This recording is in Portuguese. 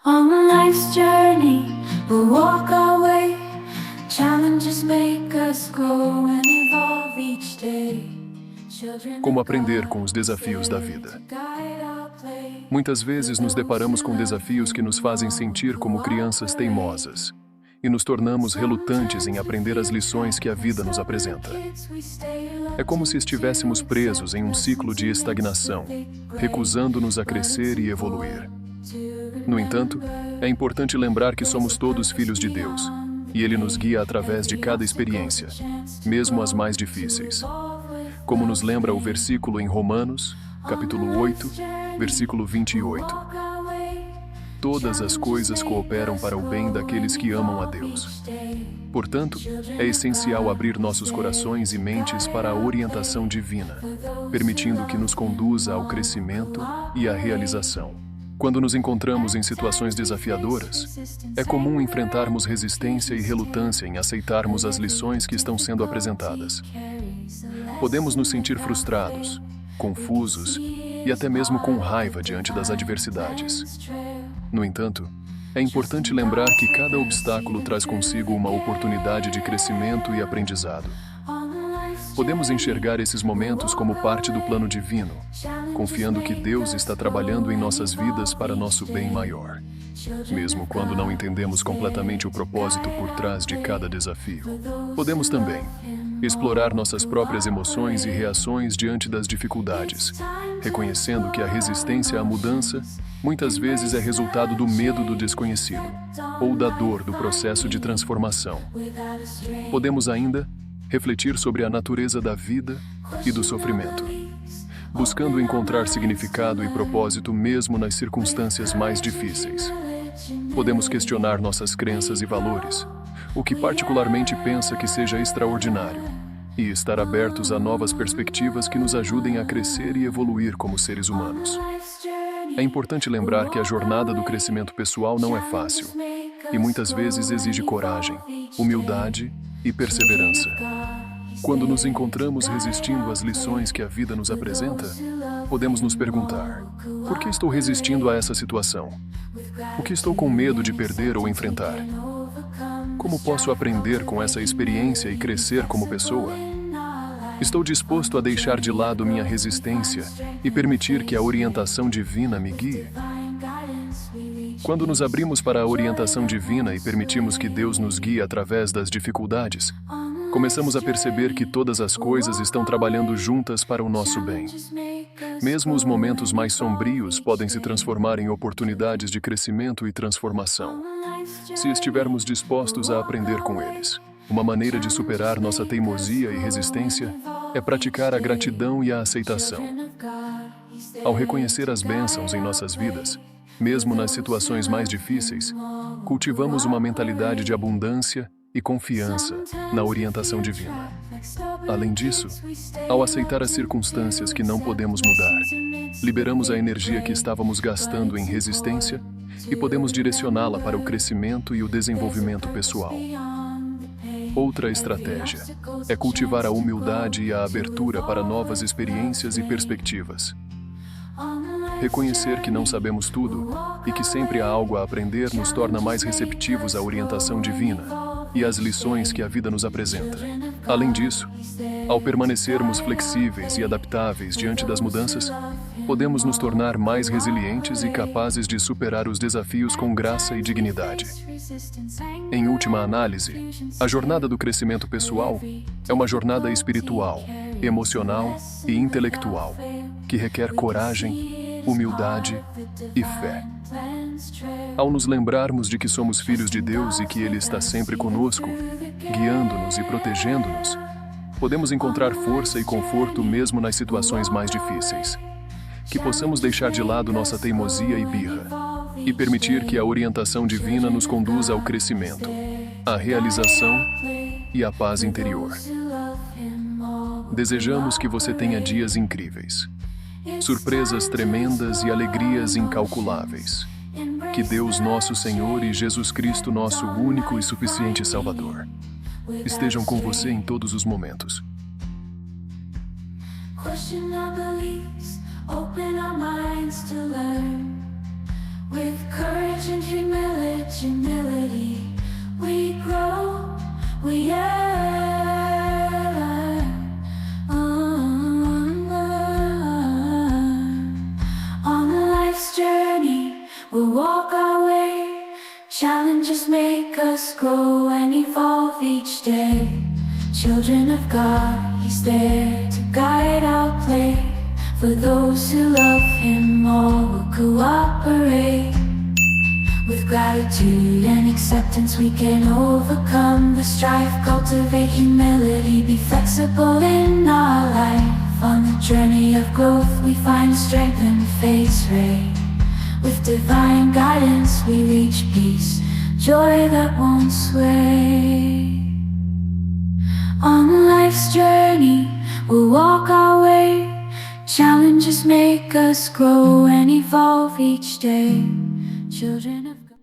On life's journey, we'll walk our way. Challenges make us grow and evolve each day. Como aprender com os desafios da vida. Muitas vezes nos deparamos com desafios que nos fazem sentir como crianças teimosas e nos tornamos relutantes em aprender as lições que a vida nos apresenta. É como se estivéssemos presos em um ciclo de estagnação, recusando-nos a crescer e evoluir. No entanto, é importante lembrar que somos todos filhos de Deus, e Ele nos guia através de cada experiência, mesmo as mais difíceis. Como nos lembra o versículo em Romanos, capítulo 8, versículo 28. Todas as coisas cooperam para o bem daqueles que amam a Deus. Portanto, é essencial abrir nossos corações e mentes para a orientação divina, permitindo que nos conduza ao crescimento e à realização. Quando nos encontramos em situações desafiadoras, é comum enfrentarmos resistência e relutância em aceitarmos as lições que estão sendo apresentadas. Podemos nos sentir frustrados, confusos e até mesmo com raiva diante das adversidades. No entanto, é importante lembrar que cada obstáculo traz consigo uma oportunidade de crescimento e aprendizado. Podemos enxergar esses momentos como parte do plano divino, confiando que Deus está trabalhando em nossas vidas para nosso bem maior, mesmo quando não entendemos completamente o propósito por trás de cada desafio. Podemos também explorar nossas próprias emoções e reações diante das dificuldades, reconhecendo que a resistência à mudança muitas vezes é resultado do medo do desconhecido ou da dor do processo de transformação. Podemos ainda refletir sobre a natureza da vida e do sofrimento, buscando encontrar significado e propósito mesmo nas circunstâncias mais difíceis. Podemos questionar nossas crenças e valores, o que particularmente pensa que seja extraordinário, e estar abertos a novas perspectivas que nos ajudem a crescer e evoluir como seres humanos. É importante lembrar que a jornada do crescimento pessoal não é fácil, e muitas vezes exige coragem, humildade e perseverança. Quando nos encontramos resistindo às lições que a vida nos apresenta, podemos nos perguntar: por que estou resistindo a essa situação? O que estou com medo de perder ou enfrentar? Como posso aprender com essa experiência e crescer como pessoa? Estou disposto a deixar de lado minha resistência e permitir que a orientação divina me guie? Quando nos abrimos para a orientação divina e permitimos que Deus nos guie através das dificuldades, começamos a perceber que todas as coisas estão trabalhando juntas para o nosso bem. Mesmo os momentos mais sombrios podem se transformar em oportunidades de crescimento e transformação, se estivermos dispostos a aprender com eles. Uma maneira de superar nossa teimosia e resistência é praticar a gratidão e a aceitação. Ao reconhecer as bênçãos em nossas vidas, mesmo nas situações mais difíceis, cultivamos uma mentalidade de abundância e confiança na orientação divina. Além disso, ao aceitar as circunstâncias que não podemos mudar, liberamos a energia que estávamos gastando em resistência e podemos direcioná-la para o crescimento e o desenvolvimento pessoal. Outra estratégia é cultivar a humildade e a abertura para novas experiências e perspectivas. Reconhecer que não sabemos tudo e que sempre há algo a aprender nos torna mais receptivos à orientação divina e às lições que a vida nos apresenta. Além disso, ao permanecermos flexíveis e adaptáveis diante das mudanças, podemos nos tornar mais resilientes e capazes de superar os desafios com graça e dignidade. Em última análise, a jornada do crescimento pessoal é uma jornada espiritual, emocional e intelectual, que requer coragem, humildade e fé. Ao nos lembrarmos de que somos filhos de Deus e que Ele está sempre conosco, guiando-nos e protegendo-nos, podemos encontrar força e conforto mesmo nas situações mais difíceis. Que possamos deixar de lado nossa teimosia e birra e permitir que a orientação divina nos conduza ao crescimento, à realização e à paz interior. Desejamos que você tenha dias incríveis, surpresas tremendas e alegrias incalculáveis. Que Deus nosso Senhor e Jesus Cristo, nosso único e suficiente Salvador, estejam com você em todos os momentos. Question our beliefs, open our minds to learn. With courage and humility. we'll walk our way. Challenges make us grow and evolve each day. Children of God, He's there to guide our play. For those who love Him, all will cooperate. With gratitude and acceptance we can overcome the strife. Cultivate humility, be flexible in our life. On the journey of growth we find strength and face rain. With divine guidance we reach peace, joy that won't sway. On life's journey we'll walk our way. Challenges make us grow and evolve each day. Children of God.